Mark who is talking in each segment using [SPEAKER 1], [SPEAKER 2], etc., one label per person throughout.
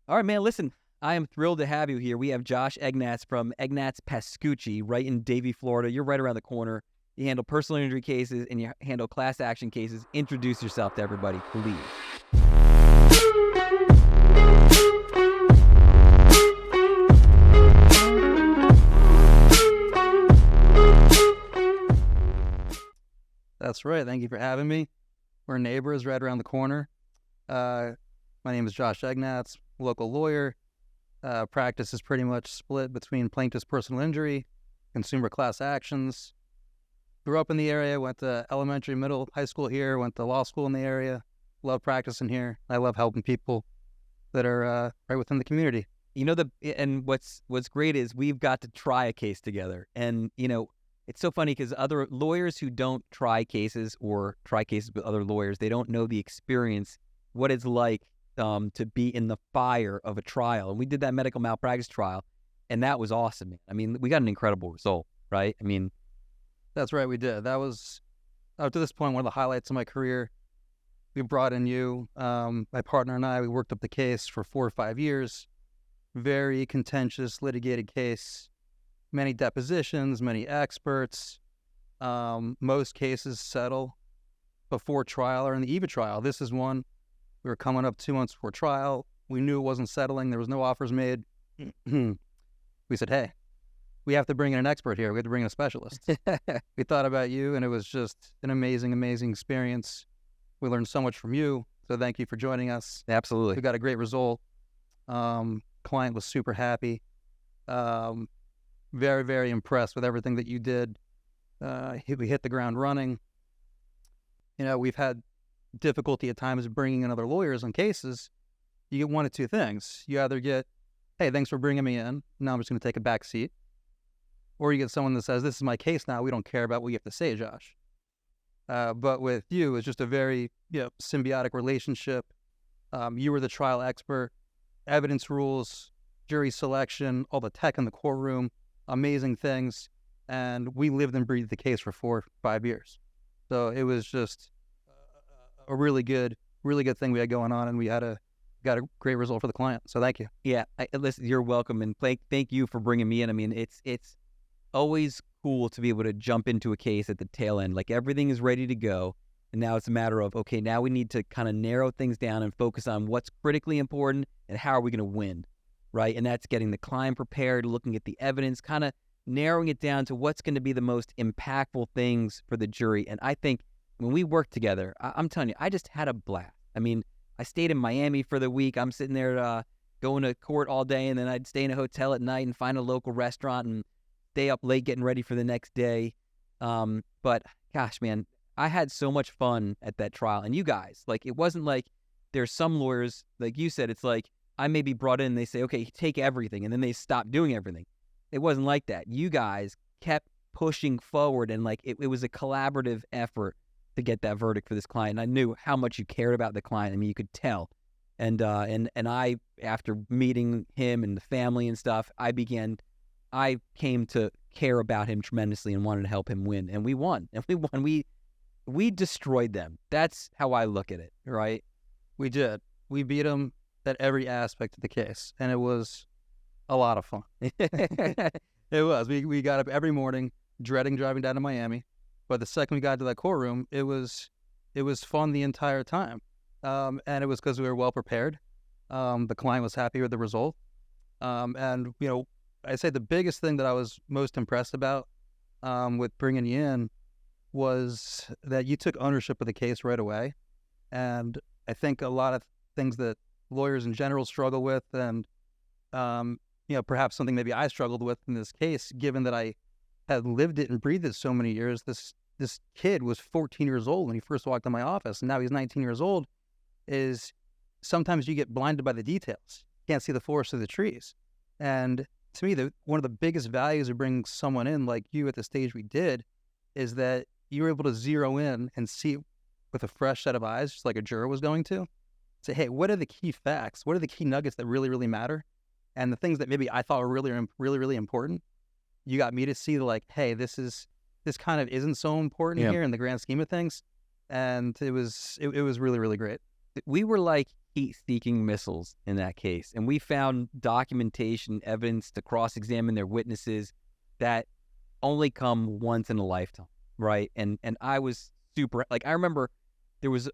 [SPEAKER 1] All right, man, listen, I am thrilled to have you here. We have Josh Eggnatz from Eggnatz Pascucci right in Davie, Florida. You're right around the corner. You handle personal injury cases and you handle class action cases. Introduce yourself to everybody, please.
[SPEAKER 2] That's right. Thank you for having me. We're neighbors right around the corner. My name is Josh Eggnatz, local lawyer. Practice is pretty much split between plaintiff's personal injury, consumer class actions. Grew up in the area, went to elementary, middle, high school here, went to law school in the area. Love practicing here. I love helping people that are right within the community.
[SPEAKER 1] You know, and what's great is we've got to try a case together. And, you know, it's so funny because other lawyers who don't try cases or try cases with other lawyers, they don't know the experience, what it's like to be in the fire of a trial. And we did that medical malpractice trial, and that was awesome, man. I mean, we got an incredible result, right? I mean,
[SPEAKER 2] That's right, we did. That was, up to this point, one of the highlights of my career. We brought in you, my partner and I, we worked up the case for 4 or 5 years. Very contentious, litigated case. Many depositions, many experts. Most cases settle before trial or in the eve of trial. This is one. We were coming up 2 months before trial. We knew it wasn't settling. There was no offers made. We said, hey, we have to bring in an expert here. We have to bring in a specialist. We thought about you, and it was just an amazing, amazing experience. We learned so much from you, so thank you for joining us.
[SPEAKER 1] absolutely.
[SPEAKER 2] We got a great result. Client was super happy. Very, very impressed with everything that you did. We hit the ground running. You know, we've had difficulty at times bringing in other lawyers on cases. You get one of two things. You either get, hey, thanks for bringing me in. Now I'm just going to take a back seat. Or you get someone that says, this is my case now. We don't care about what you have to say, Josh. But with you, it's just a very symbiotic relationship. You were the trial expert, evidence rules, jury selection, all the tech in the courtroom, amazing things. And we lived and breathed the case for 4 or 5 years. So it was just a really good thing we had going on, and we got a great result for the client. So thank you.
[SPEAKER 1] Yeah, listen, you're welcome, and thank you for bringing me in. I mean, it's always cool to be able to jump into a case at the tail end. Like, everything is ready to go, and now it's a matter of, okay, now we need to kind of narrow things down and focus on what's critically important and how are we going to win, right? And that's getting the client prepared, looking at the evidence, kind of narrowing it down to what's going to be the most impactful things for the jury. And I think when we worked together, I'm telling you, I just had a blast. I mean, I stayed in Miami for the week. I'm sitting there going to court all day, and then I'd stay in a hotel at night and find a local restaurant and stay up late getting ready for the next day. But gosh, man, I had so much fun at that trial. And you guys, like, it wasn't like there's some lawyers, like you said, it's like I may be brought in and they say, okay, take everything, and then they stop doing everything. It wasn't like that. You guys kept pushing forward, and like it was a collaborative effort to get that verdict for this client. And I knew how much you cared about the client. I mean, you could tell. And I, after meeting him and the family and stuff, I came to care about him tremendously and wanted to help him win. And we won. And we won. We destroyed them. That's how I look at it, right?
[SPEAKER 2] We did. We beat them at every aspect of the case, and it was a lot of fun. It was. We got up every morning dreading driving down to Miami, but the second we got to that courtroom, it was fun the entire time, and it was because we were well prepared. The client was happy with the result, and you know, I say the biggest thing that I was most impressed about with bringing you in was that you took ownership of the case right away, and I think a lot of things that lawyers in general struggle with, and you know, perhaps something maybe I struggled with in this case, given that I had lived it and breathed it so many years. This kid was 14 years old when he first walked in my office, and now he's 19 years old. Is sometimes you get blinded by the details. You can't see the forest through the trees. And to me, one of the biggest values of bringing someone in like you at the stage we did is that you were able to zero in and see with a fresh set of eyes, just like a juror was going to. Say, hey, what are the key facts? What are the key nuggets that really, really matter? And the things that maybe I thought were really, really, really important, you got me to see like, hey, this kind of isn't so important here in the grand scheme of things. And it was really, really great.
[SPEAKER 1] We were like heat-seeking missiles in that case. And we found documentation, evidence to cross-examine their witnesses that only come once in a lifetime, right? And I was super, like, I remember there was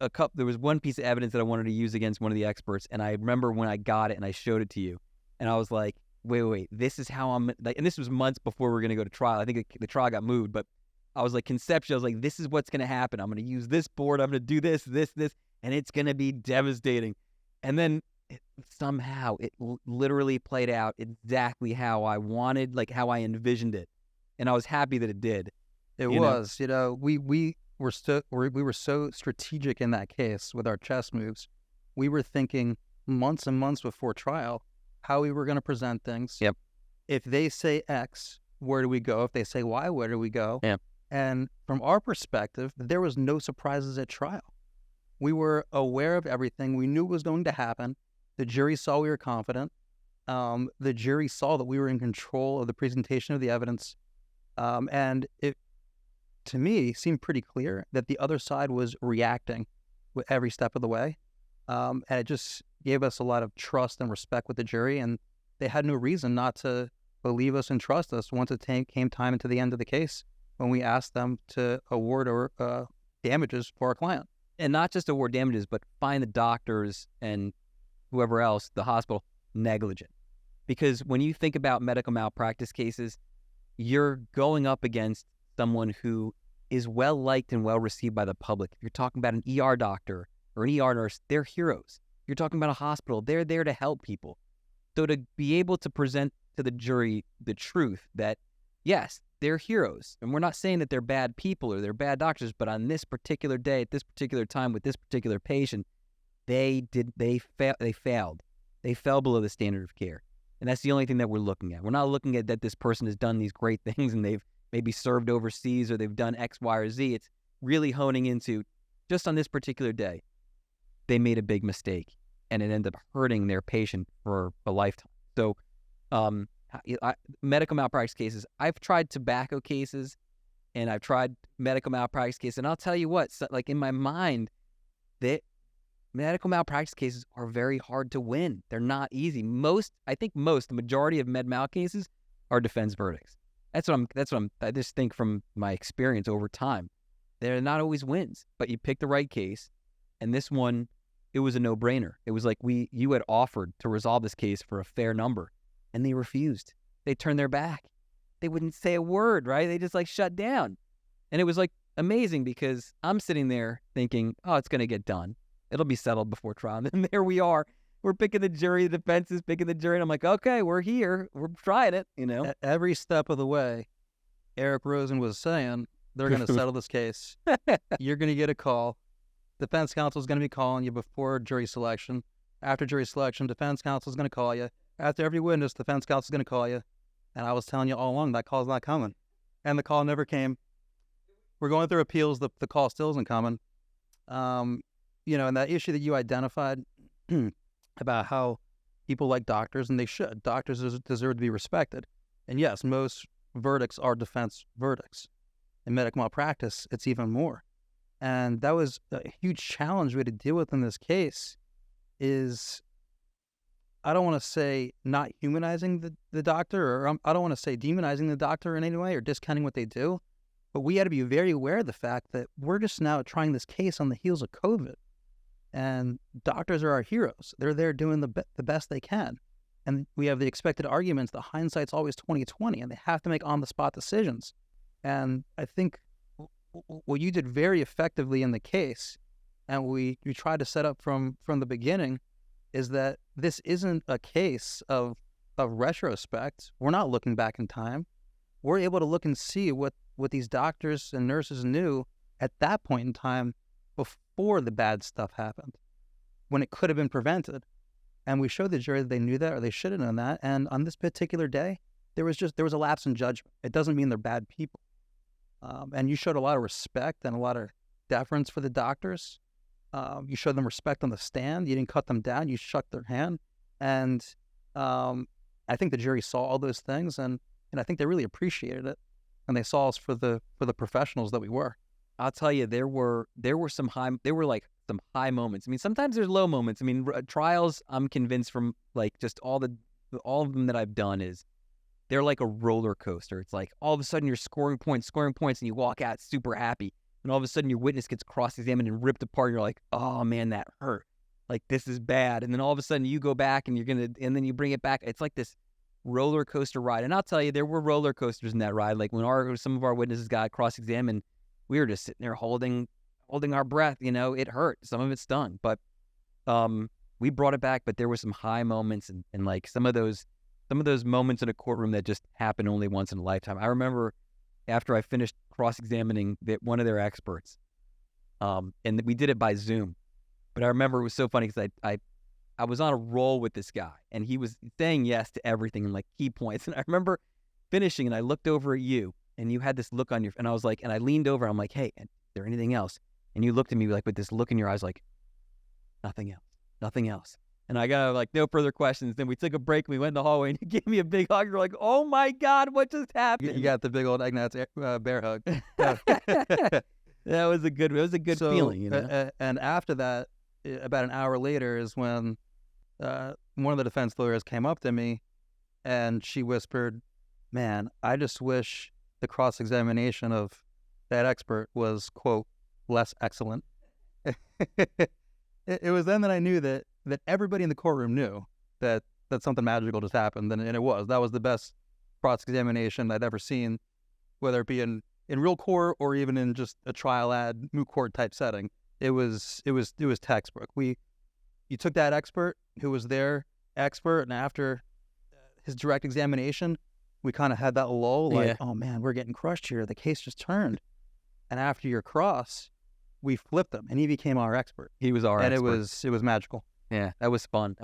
[SPEAKER 1] one piece of evidence that I wanted to use against one of the experts, and I remember when I got it and I showed it to you, and I was like, wait, this is how I'm, like, and this was months before we were going to go to trial. I think the trial got moved, but I was like, conceptually, I was like, this is what's going to happen. I'm going to use this board. I'm going to do this, and it's going to be devastating. And then somehow it literally played out exactly how I wanted, like how I envisioned it. And I was happy that it did.
[SPEAKER 2] It was, we were so strategic in that case with our chess moves. We were thinking months and months before trial how we were going to present things.
[SPEAKER 1] Yep.
[SPEAKER 2] If they say X, where do we go? If they say Y, where do we go?
[SPEAKER 1] Yeah.
[SPEAKER 2] And from our perspective, there was no surprises at trial. We were aware of everything. We knew it was going to happen. The jury saw we were confident. The jury saw that we were in control of the presentation of the evidence. And it, to me, seemed pretty clear that the other side was reacting with every step of the way. And it just gave us a lot of trust and respect with the jury. And they had no reason not to believe us and trust us once it came time into the end of the case when we asked them to award damages for our client.
[SPEAKER 1] And not just award damages, but find the doctors and whoever else, the hospital, negligent. Because when you think about medical malpractice cases, you're going up against someone who is well-liked and well-received by the public. If you're talking about an ER doctor or an ER nurse, they're heroes. If you're talking about a hospital, they're there to help people. So to be able to present to the jury the truth that, yes, they're heroes. And we're not saying that they're bad people or they're bad doctors, but on this particular day, at this particular time, with this particular patient, they failed. They fell below the standard of care. And that's the only thing that we're looking at. We're not looking at that this person has done these great things and they've maybe served overseas or they've done X, Y, or Z. It's really honing into, just on this particular day, they made a big mistake and it ended up hurting their patient for a lifetime. So medical malpractice cases, I've tried tobacco cases and I've tried medical malpractice cases, and I'll tell you what, so, like in my mind, that medical malpractice cases are very hard to win. They're not easy. The majority of med mal cases are defense verdicts. I just think from my experience over time, they're not always wins, but you pick the right case. And this one, it was a no-brainer. It was like you had offered to resolve this case for a fair number, and they refused. They turned their back. They wouldn't say a word, right? They just like shut down. And it was like amazing because I'm sitting there thinking, oh, it's going to get done. It'll be settled before trial. And then there we are. We're picking the jury, the defense is picking the jury. And I'm like, okay, we're here. We're trying it,
[SPEAKER 2] At every step of the way, Eric Rosen was saying, they're going to settle this case. You're going to get a call. Defense counsel is going to be calling you before jury selection. After jury selection, defense counsel is going to call you. After every witness, defense counsel is going to call you. And I was telling you all along, that call's not coming. And the call never came. We're going through appeals. The call still isn't coming. And that issue that you identified about how people like doctors, and they should. Doctors deserve to be respected. And yes, most verdicts are defense verdicts. In medical malpractice, it's even more. And that was a huge challenge we had to deal with in this case is, I don't want to say not humanizing the doctor, or I don't want to say demonizing the doctor in any way or discounting what they do, but we had to be very aware of the fact that we're just now trying this case on the heels of COVID. And doctors are our heroes. They're there doing the best they can. And we have the expected arguments that hindsight's always 20/20, and they have to make on-the-spot decisions. And I think what you did very effectively in the case, and we tried to set up from the beginning, is that this isn't a case of retrospect. We're not looking back in time. We're able to look and see what these doctors and nurses knew at that point in time before the bad stuff happened, when it could have been prevented. And we showed the jury that they knew that, or they should have known that. And on this particular day, there was a lapse in judgment. It doesn't mean they're bad people. And you showed a lot of respect and a lot of deference for the doctors. You showed them respect on the stand. You didn't cut them down. You shook their hand. And I think the jury saw all those things, and I think they really appreciated it. And they saw us for the professionals that we were.
[SPEAKER 1] I'll tell you, there were some some high moments. I mean, sometimes there's low moments. I mean, trials, I'm convinced from like just all of them that I've done is they're like a roller coaster. It's like all of a sudden you're scoring points, and you walk out super happy. And all of a sudden your witness gets cross-examined and ripped apart. And you're like, oh man, that hurt. Like, this is bad. And then all of a sudden you go back and and then you bring it back. It's like this roller coaster ride. And I'll tell you, there were roller coasters in that ride. Like when some of our witnesses got cross-examined, we were just sitting there holding our breath. You know, it hurt. Some of it stung, but we brought it back. But there were some high moments and like some of those moments in a courtroom that just happen only once in a lifetime. I remember after I finished cross-examining one of their experts, and we did it by Zoom. But I remember it was so funny because I was on a roll with this guy, and he was saying yes to everything and like key points. And I remember finishing, and I looked over at you, and you had this look on and I was like, and I leaned over, I'm like, hey, is there anything else? And you looked at me like with this look in your eyes, like, nothing else. And I got like, no further questions. Then we took a break. We went in the hallway and you gave me a big hug. You're like, oh my God, what just happened?
[SPEAKER 2] You got the big old Eggnatz bear hug.
[SPEAKER 1] It was a good feeling, you know?
[SPEAKER 2] And after that, about an hour later is when one of the defense lawyers came up to me and she whispered, man, I just wish the cross-examination of that expert was, quote, less excellent. It was then that I knew that everybody in the courtroom knew that something magical just happened, and it was. That was the best cross-examination I'd ever seen, whether it be in real court or even in just a trial ad, moot court type setting. It was textbook. You took that expert who was their expert, and after his direct examination, we kind of had that lull, like, oh man, we're getting crushed here. The case just turned. And after your cross, we flipped him, and he became our expert.
[SPEAKER 1] He was our expert.
[SPEAKER 2] And it was magical.
[SPEAKER 1] Yeah, that was fun.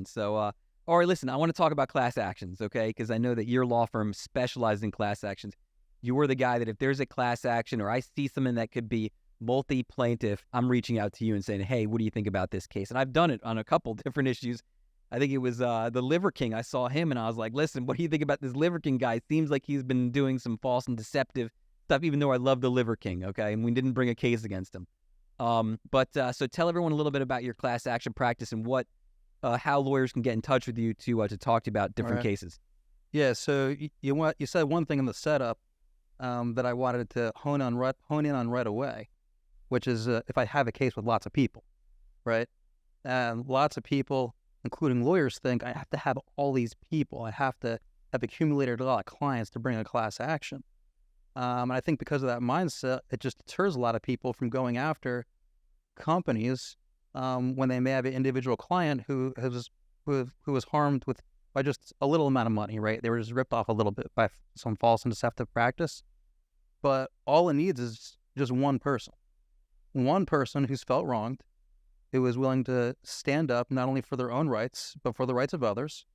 [SPEAKER 1] So, all right, listen, I want to talk about class actions, okay? Because I know that your law firm specializes in class actions. You were the guy that if there's a class action or I see something that could be multi-plaintiff, I'm reaching out to you and saying, hey, what do you think about this case? And I've done it on a couple different issues. I think it was the Liver King. I saw him and I was like, listen, what do you think about this Liver King guy? Seems like he's been doing some false and deceptive stuff, even though I love the Liver King, okay? And we didn't bring a case against him. So tell everyone a little bit about your class action practice and how lawyers can get in touch with you to talk to you about different cases.
[SPEAKER 2] Yeah. So you said one thing in the setup that I wanted to hone in on right away, which is if I have a case with lots of people, right? And lots of people, including lawyers, think I have to have all these people. I have to have accumulated a lot of clients to bring a class action. And I think because of that mindset, it just deters a lot of people from going after companies when they may have an individual client who was harmed by just a little amount of money, right? They were just ripped off a little bit by some false and deceptive practice. But all it needs is just one person who's felt wronged, who is willing to stand up not only for their own rights, but for the rights of others,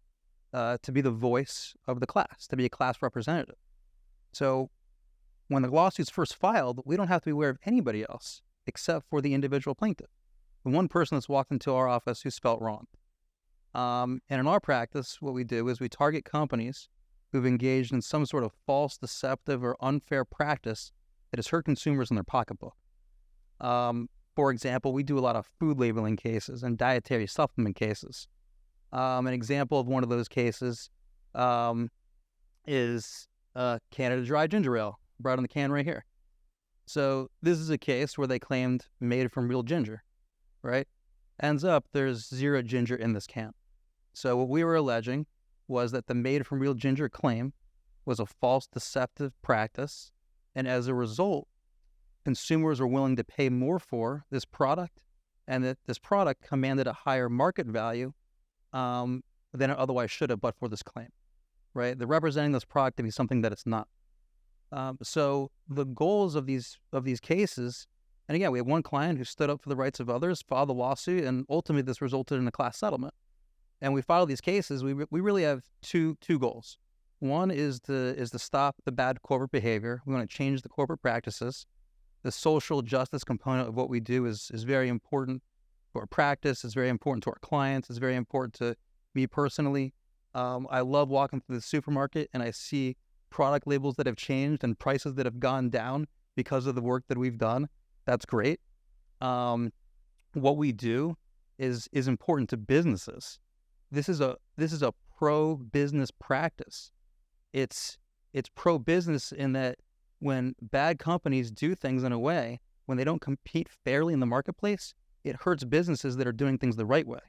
[SPEAKER 2] to be the voice of the class, to be a class representative. So when the lawsuit's first filed, we don't have to be aware of anybody else except for the individual plaintiff, the one person that's walked into our office who's felt wronged. And in our practice, what we do is we target companies who've engaged in some sort of false, deceptive, or unfair practice that has hurt consumers in their pocketbook. For example, we do a lot of food labeling cases and dietary supplement cases. An example of one of those cases is Canada Dry Ginger Ale, brought in the can right here. So this is a case where they claimed made from real ginger, right? Ends up there's 0 ginger in this can. So what we were alleging was that the made from real ginger claim was a false, deceptive practice, and as a result, consumers were willing to pay more for this product, and that this product commanded a higher market value than it otherwise should have, but for this claim, right? They're representing this product to be something that it's not. So the goals of these cases, and again, we have one client who stood up for the rights of others, filed the lawsuit, and ultimately this resulted in a class settlement. And we file these cases. We really have two goals. One is to stop the bad corporate behavior. We want to change the corporate practices. The social justice component of what we do is very important to our practice. It's very important to our clients. It's very important to me personally. I love walking through the supermarket and I see product labels that have changed and prices that have gone down because of the work that we've done. That's great. what we do is important to businesses. This is a pro business practice. It's pro business in that when bad companies do things in a way, when they don't compete fairly in the marketplace, it hurts businesses that are doing things the right way.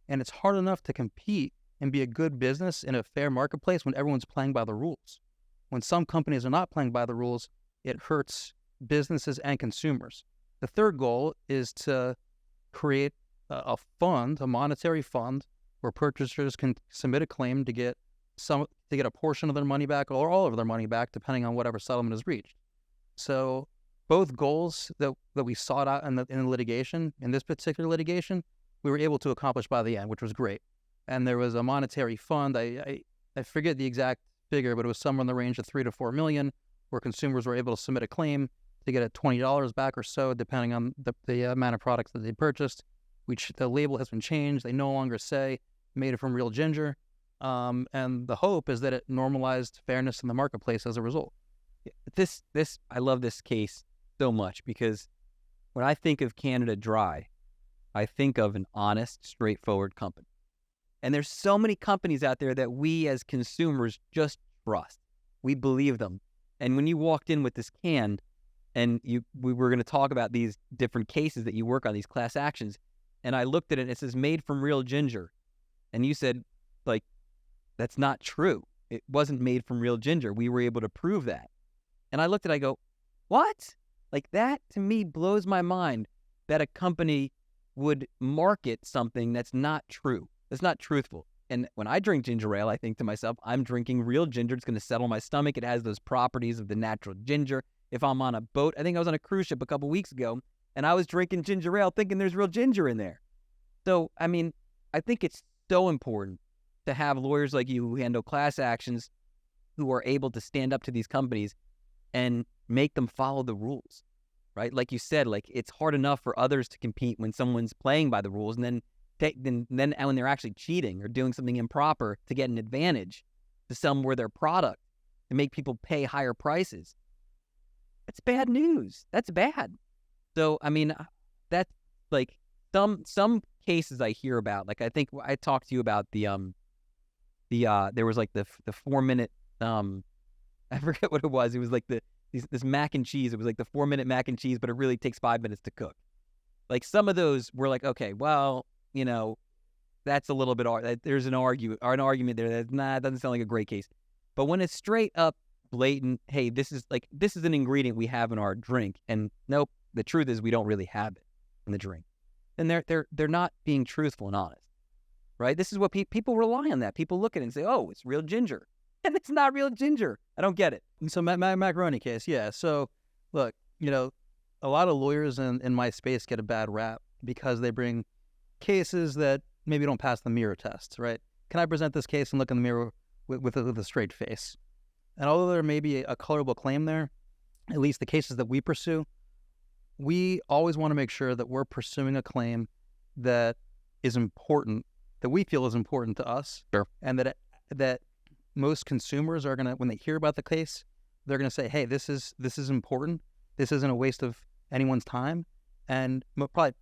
[SPEAKER 2] And it's hard enough to compete and be a good business in a fair marketplace when everyone's playing by the rules. When some companies are not playing by the rules, it hurts businesses and consumers. The third goal is to create a fund, a monetary fund, where purchasers can submit a claim to get a portion of their money back or all of their money back, depending on whatever settlement is reached. So both goals that we sought out in the litigation, in this particular litigation, we were able to accomplish by the end, which was great. And there was a monetary fund. I forget the exact figure, but it was somewhere in the range of $3 to $4 million, where consumers were able to submit a claim to get $20 back or so, depending on the amount of products that they purchased. The label has been changed. They no longer say made it from real ginger. And the hope is that it normalized fairness in the marketplace as a result.
[SPEAKER 1] I love this case so much, because when I think of Canada Dry, I think of an honest, straightforward company. And there's so many companies out there that we as consumers just trust. We believe them. And when you walked in with this can, and we were going to talk about these different cases that you work on, these class actions, and I looked at it and it says made from real ginger. And you said, like, that's not true. It wasn't made from real ginger. We were able to prove that. And I looked at it, I go, what? Like, that to me blows my mind, that a company would market something that's not true. That's not truthful. And when I drink ginger ale, I think to myself, I'm drinking real ginger. It's going to settle my stomach. It has those properties of the natural ginger. If I'm on a boat, I think I was on a cruise ship a couple weeks ago, and I was drinking ginger ale thinking there's real ginger in there. So, I mean, I think it's so important to have lawyers like you who handle class actions, who are able to stand up to these companies and make them follow the rules, right? Like you said, like, it's hard enough for others to compete when someone's playing by the rules, and then when they're actually cheating or doing something improper to get an advantage, to sell more of their product, to make people pay higher prices. That's bad news. That's bad. So, I mean, that's like some cases I hear about. Like, I think I talked to you about there was like the 4-minute, I forget what it was. It was like this mac and cheese. It was like the 4-minute mac and cheese, but it really takes 5 minutes to cook. Like, some of those were like, okay, well, you know, that's a little bit, there's an argument there that doesn't sound like a great case. But when it's straight up blatant, hey, this is an ingredient we have in our drink, and nope, the truth is we don't really have it in the drink, then they're not being truthful and honest, right? This is what people rely on. That people look at it and say, oh, it's real ginger, and it's not real ginger. I don't get it.
[SPEAKER 2] And so macaroni case, yeah. So look, you know, a lot of lawyers in my space get a bad rap because they bring cases that maybe don't pass the mirror test, right? Can I present this case and look in the mirror with a straight face? And although there may be a colorable claim there, at least the cases that we pursue, we always want to make sure that we're pursuing a claim that is important, that we feel is important to us.
[SPEAKER 1] Sure.
[SPEAKER 2] And that most consumers are going to, when they hear about the case, they're going to say, hey, this is important. This isn't a waste of anyone's time. And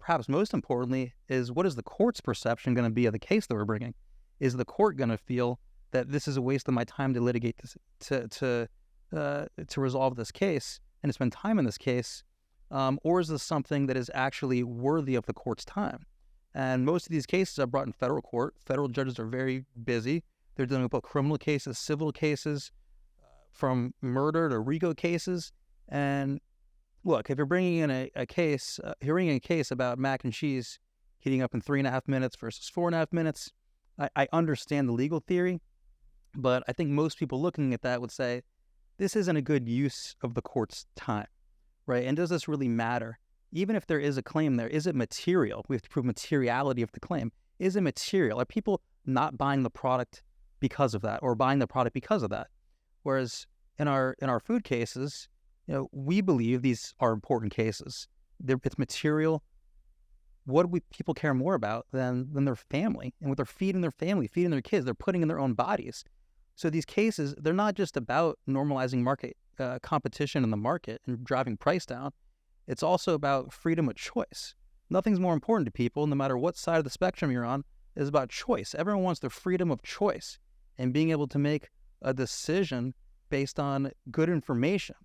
[SPEAKER 2] perhaps most importantly is, what is the court's perception going to be of the case that we're bringing? Is the court going to feel that this is a waste of my time to litigate this, to resolve this case and to spend time in this case, or is this something that is actually worthy of the court's time? And most of these cases are brought in federal court. Federal judges are very busy. They're dealing with both criminal cases, civil cases, from murder to RICO cases. And look, if you're bringing in a case about mac and cheese heating up in 3.5 minutes versus 4.5 minutes, I understand the legal theory, but I think most people looking at that would say, this isn't a good use of the court's time, right? And does this really matter? Even if there is a claim there, is it material? We have to prove materiality of the claim. Is it material? Are people not buying the product because of that, or buying the product because of that? Whereas in our food cases, you know, we believe these are important cases. It's material. What do people care more about than their family and what they're feeding their family, feeding their kids, they're putting in their own bodies. So these cases, they're not just about normalizing market competition in the market and driving price down. It's also about freedom of choice. Nothing's more important to people, no matter what side of the spectrum you're on, is about choice. Everyone wants the freedom of choice and being able to make a decision based on good information.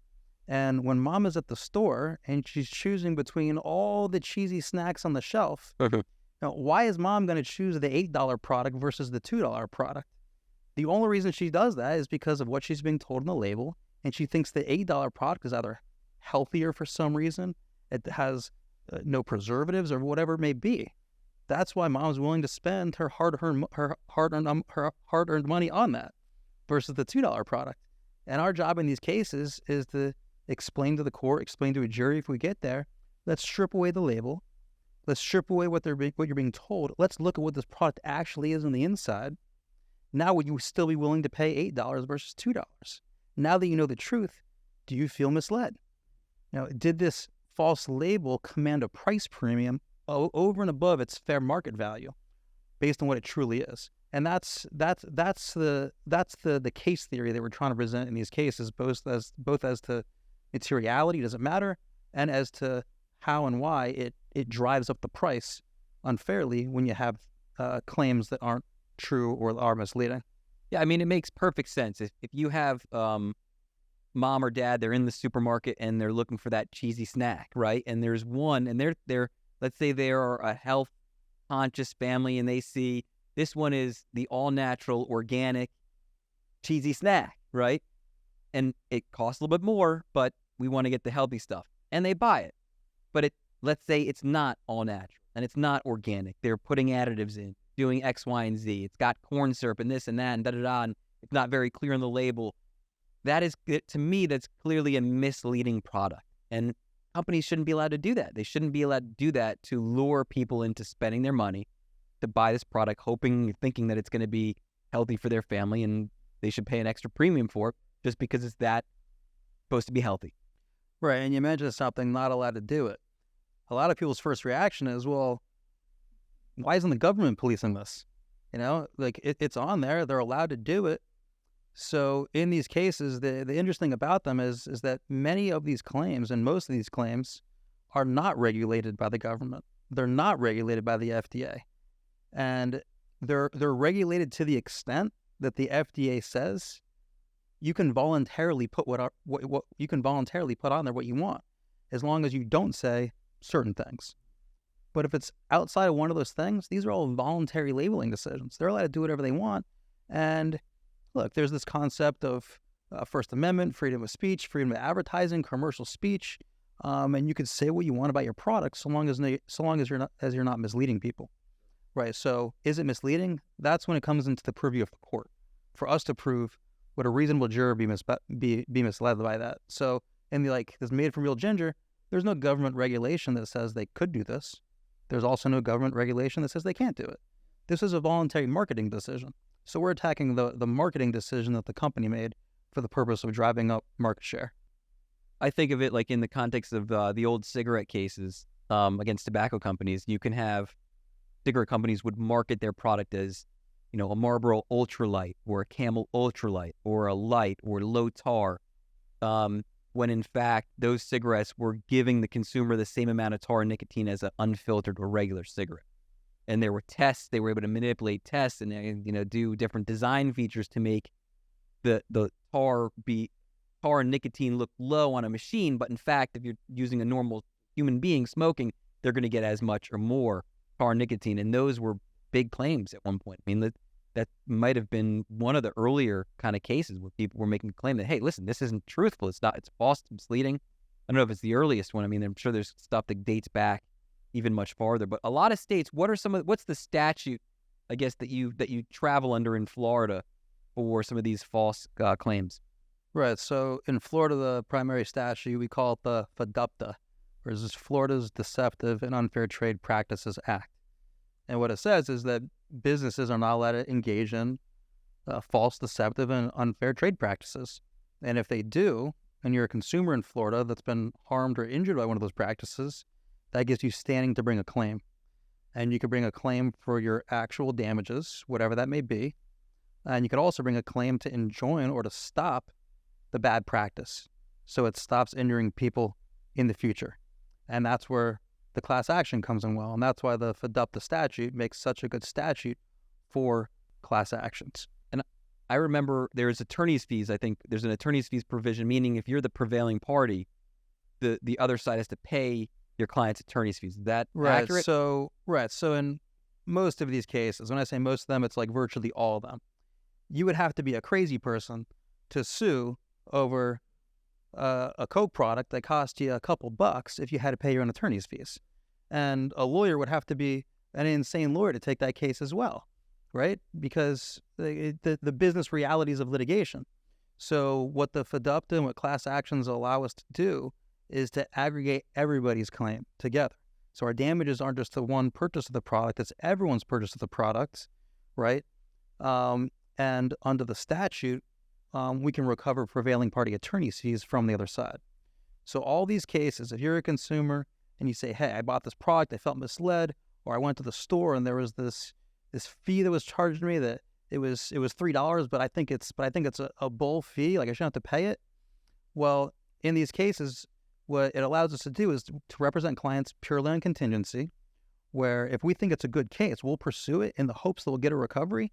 [SPEAKER 2] And when mom is at the store and she's choosing between all the cheesy snacks on the shelf, now, why is mom going to choose the $8 product versus the $2 product? The only reason she does that is because of what she's being told in the label, and she thinks the $8 product is either healthier for some reason, it has no preservatives or whatever it may be. That's why mom's willing to spend her hard-earned money on that versus the $2 product. And our job in these cases is to explain to the court, explain to a jury if we get there, let's strip away the label. Let's strip away what you're being told. Let's look at what this product actually is on the inside. Now, would you still be willing to pay $8 versus $2? Now that you know the truth, do you feel misled? Now, did this false label command a price premium over and above its fair market value based on what it truly is? And that's the case theory that we're trying to present in these cases, both as to materiality, does it matter, and as to how and why it drives up the price unfairly when you have claims that aren't true or are misleading.
[SPEAKER 1] Yeah, I mean, it makes perfect sense. If you have mom or dad, they're in the supermarket and they're looking for that cheesy snack, right? And there's one, and they're let's say they are a health conscious family, and they see this one is the all natural organic cheesy snack, right? And it costs a little bit more, but we want to get the healthy stuff, and they buy it. But let's say it's not all natural and it's not organic. They're putting additives in, doing X, Y, and Z. It's got corn syrup and this and that and da-da-da, and it's not very clear on the label. That is, to me, that's clearly a misleading product. And companies shouldn't be allowed to do that. They shouldn't be allowed to do that to lure people into spending their money to buy this product, thinking that it's going to be healthy for their family, and they should pay an extra premium for it just because it's that supposed to be healthy.
[SPEAKER 2] Right, and you mentioned something, not allowed to do it. A lot of people's first reaction is, well, why isn't the government policing this? You know, like it's on there. They're allowed to do it. So in these cases, the interesting about them is that many of these claims and most of these claims are not regulated by the government. They're not regulated by the FDA. And they're regulated to the extent that the FDA says you can voluntarily put what you can voluntarily put on there what you want, as long as you don't say certain things. But if it's outside of one of those things, these are all voluntary labeling decisions. They're allowed to do whatever they want. And look, there's this concept of First Amendment, freedom of speech, freedom of advertising, commercial speech, and you can say what you want about your product so long as you're not misleading people, right? So, is it misleading? That's when it comes into the purview of the court for us to prove would a reasonable juror be misled by that. So, in this made from real ginger, there's no government regulation that says they could do this. There's also no government regulation that says they can't do it. This is a voluntary marketing decision. So we're attacking the marketing decision that the company made for the purpose of driving up market share.
[SPEAKER 1] I think of it like in the context of the old cigarette cases against tobacco companies. You can have cigarette companies would market their product as, a Marlboro Ultralight or a Camel Ultralight or a light or low tar, when in fact those cigarettes were giving the consumer the same amount of tar and nicotine as an unfiltered or regular cigarette. And there were tests, they were able to manipulate tests and do different design features to make the tar and nicotine look low on a machine, but in fact, if you're using a normal human being smoking, they're going to get as much or more tar and nicotine. And those were big claims at one point. I mean, that might have been one of the earlier kind of cases where people were making a claim that, hey, listen, this isn't truthful. It's false, it's misleading. I don't know if it's the earliest one. I mean, I'm sure there's stuff that dates back even much farther. But a lot of states, what's the statute, I guess, that you travel under in Florida for some of these false claims?
[SPEAKER 2] Right. So in Florida, the primary statute, we call it the FDUPTA, or is Florida's Deceptive and Unfair Trade Practices Act. And what it says is that businesses are not allowed to engage in false, deceptive, and unfair trade practices. And if they do, and you're a consumer in Florida that's been harmed or injured by one of those practices, that gives you standing to bring a claim. And you could bring a claim for your actual damages, whatever that may be. And you could also bring a claim to enjoin or to stop the bad practice, so it stops injuring people in the future. And that's where the class action comes in well. And that's why the FDUPTA statute makes such a good statute for class actions.
[SPEAKER 1] And I remember there's attorney's fees. I think there's an attorney's fees provision, meaning if you're the prevailing party, the other side has to pay your client's attorney's fees. Is that accurate?
[SPEAKER 2] So in most of these cases, when I say most of them, it's like virtually all of them. You would have to be a crazy person to sue over a Coke product that cost you a couple bucks if you had to pay your own attorney's fees. And a lawyer would have to be an insane lawyer to take that case as well, right? Because the business realities of litigation. So what the FDUPTA and what class actions allow us to do is to aggregate everybody's claim together. So our damages aren't just the one purchase of the product, it's everyone's purchase of the product, right? And under the statute, we can recover prevailing party attorney's fees from the other side. So all these cases, if you're a consumer and you say, hey, I bought this product, I felt misled, or I went to the store and there was this fee that was charged me that it was $3, but I think it's a bull fee, like I shouldn't have to pay it. Well, in these cases, what it allows us to do is to represent clients purely on contingency, where if we think it's a good case, we'll pursue it in the hopes that we'll get a recovery.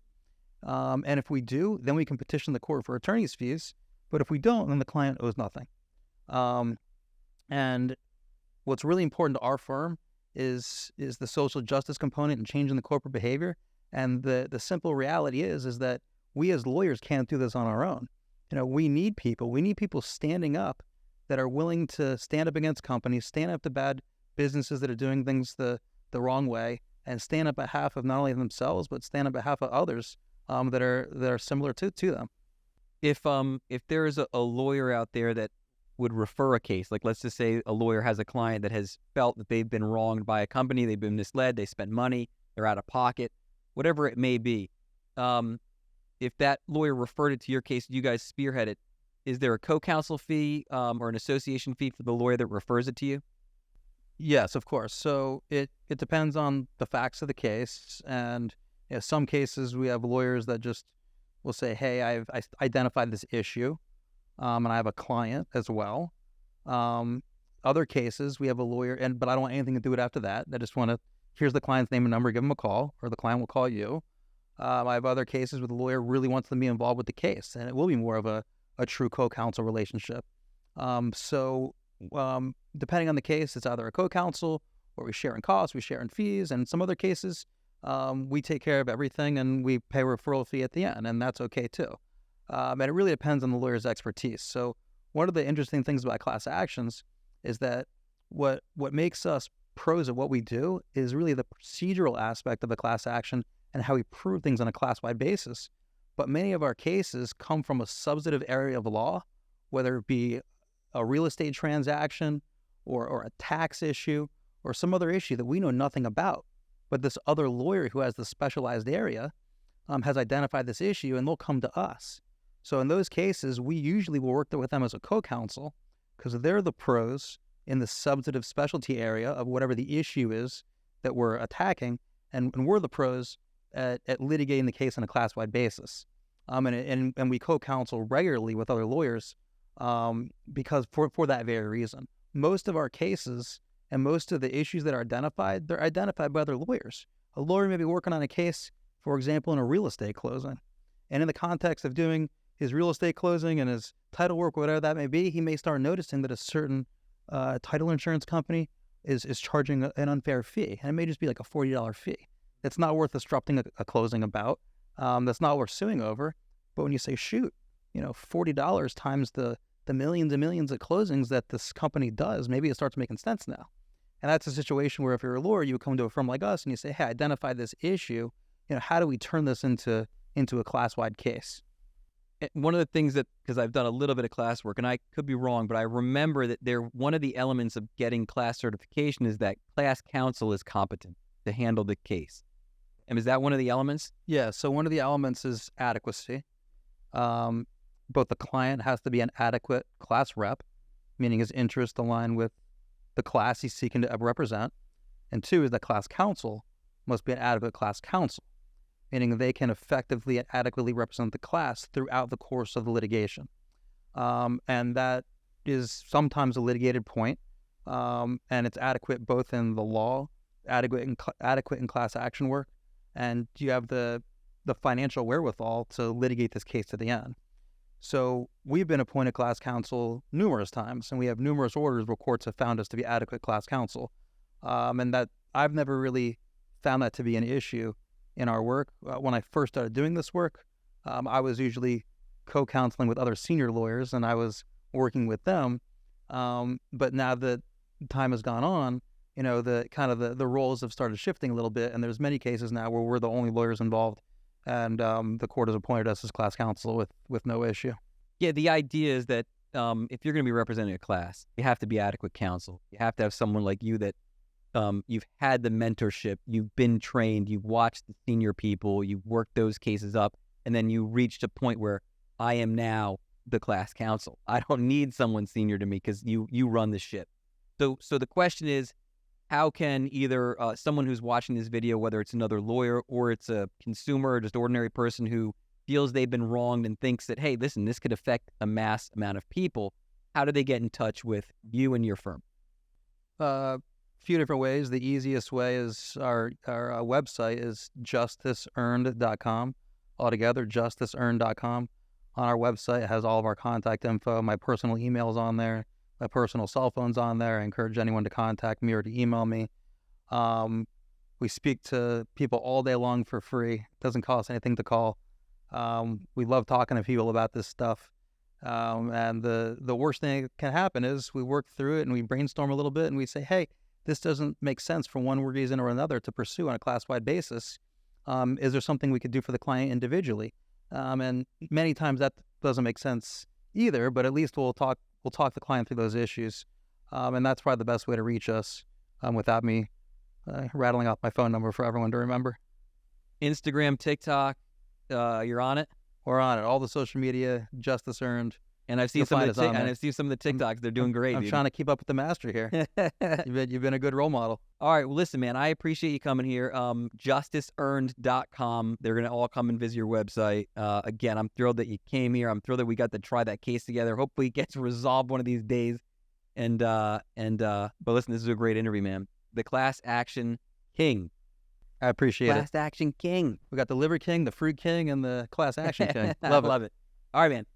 [SPEAKER 2] And if we do, then we can petition the court for attorney's fees. But if we don't, then the client owes nothing. And what's really important to our firm is the social justice component and changing the corporate behavior. And the simple reality is that we as lawyers can't do this on our own. We need people. We need people standing up that are willing to stand up against companies, stand up to bad businesses that are doing things the wrong way, and stand up on behalf of not only themselves, but stand up on behalf of others that are similar to them.
[SPEAKER 1] If there is a lawyer out there that would refer a case, like let's just say a lawyer has a client that has felt that they've been wronged by a company, they've been misled, they spent money, they're out of pocket, whatever it may be. If that lawyer referred it to your case, you guys spearhead it, is there a co-counsel fee or an association fee for the lawyer that refers it to you?
[SPEAKER 2] Yes, of course. So it depends on the facts of the case. And some cases we have lawyers that just will say, hey, I identified this issue and I have a client as well. Other cases we have a lawyer, but I don't want anything to do with it after that. I just want to, here's the client's name and number, give them a call, or the client will call you. I have other cases where the lawyer really wants them to be involved with the case, and it will be more of a true co-counsel relationship. So depending on the case, it's either a co-counsel or we share in costs, we share in fees, and in some other cases, we take care of everything and we pay a referral fee at the end, and that's okay too. And it really depends on the lawyer's expertise. So one of the interesting things about class actions is that what makes us pros at what we do is really the procedural aspect of a class action and how we prove things on a class-wide basis. But many of our cases come from a substantive area of law, whether it be a real estate transaction or a tax issue or some other issue that we know nothing about. But this other lawyer who has the specialized area has identified this issue, and they'll come to us. So in those cases, we usually will work with them as a co-counsel because they're the pros in the substantive specialty area of whatever the issue is that we're attacking, and we're the pros at litigating the case on a class-wide basis. And we co-counsel regularly with other lawyers because for that very reason. Most of our cases and most of the issues that are identified, they're identified by other lawyers. A lawyer may be working on a case, for example, in a real estate closing. And in the context of doing his real estate closing and his title work, whatever that may be, he may start noticing that a certain title insurance company is charging an unfair fee. And it may just be like a $40 fee. It's not worth disrupting a closing about. That's not worth suing over. But when you say, shoot, $40 times the millions and millions of closings that this company does, maybe it starts making sense now. And that's a situation where if you're a lawyer, you would come to a firm like us and you say, hey, identify this issue. How do we turn this into a class-wide case?
[SPEAKER 1] One of the things that, because I've done a little bit of class work, and I could be wrong, but I remember that one of the elements of getting class certification is that class counsel is competent to handle the case. And is that one of the elements?
[SPEAKER 2] Yeah, so one of the elements is adequacy. Both the client has to be an adequate class rep, meaning his interests align with the class he's seeking to represent. And two is that class counsel must be an adequate class counsel, meaning they can effectively and adequately represent the class throughout the course of the litigation. And that is sometimes a litigated point. and it's adequate both in the law, adequate in class action work, and you have the financial wherewithal to litigate this case to the end. So we've been appointed class counsel numerous times, and we have numerous orders where courts have found us to be adequate class counsel, and that I've never really found that to be an issue in our work. When I first started doing this work, I was usually co-counseling with other senior lawyers, and I was working with them. But now that time has gone on, the roles have started shifting a little bit, and there's many cases now where we're the only lawyers involved, and the court has appointed us as class counsel with no issue.
[SPEAKER 1] Yeah, the idea is that if you're going to be representing a class, you have to be adequate counsel. You have to have someone like you that you've had the mentorship, you've been trained, you've watched the senior people, you've worked those cases up, and then you reached a point where I am now the class counsel. I don't need someone senior to me because you run the ship. So the question is, how can either someone who's watching this video, whether it's another lawyer or it's a consumer or just ordinary person who feels they've been wronged and thinks that, hey, listen, this could affect a mass amount of people, how do they get in touch with you and your firm?
[SPEAKER 2] Few different ways. The easiest way is our website is justiceearned.com. Altogether, justiceearned.com. On our website, it has all of our contact info. My personal email's on there. My personal cell phone's on there. I encourage anyone to contact me or to email me. We speak to people all day long for free. It doesn't cost anything to call. We love talking to people about this stuff. And the worst thing that can happen is we work through it and we brainstorm a little bit and we say, hey, this doesn't make sense for one reason or another to pursue on a class-wide basis. Is there something we could do for the client individually? And many times that doesn't make sense either, but at least we'll talk the client through those issues. And that's probably the best way to reach us without me rattling off my phone number for everyone to remember.
[SPEAKER 1] Instagram, TikTok, you're on it?
[SPEAKER 2] We're on it. All the social media, Justice Earned.
[SPEAKER 1] And I've seen some of the TikToks. They're doing great.
[SPEAKER 2] I'm trying to keep up with the master here. You've been a good role model.
[SPEAKER 1] All right. Well, listen, man, I appreciate you coming here. Justiceearned.com. They're going to all come and visit your website. Again, I'm thrilled that you came here. I'm thrilled that we got to try that case together. Hopefully it gets resolved one of these days. But listen, this is a great interview, man. The class action king.
[SPEAKER 2] I appreciate it.
[SPEAKER 1] Class action king.
[SPEAKER 2] We got the liver king, the fruit king, and the class action king.
[SPEAKER 1] Love it. All right, man.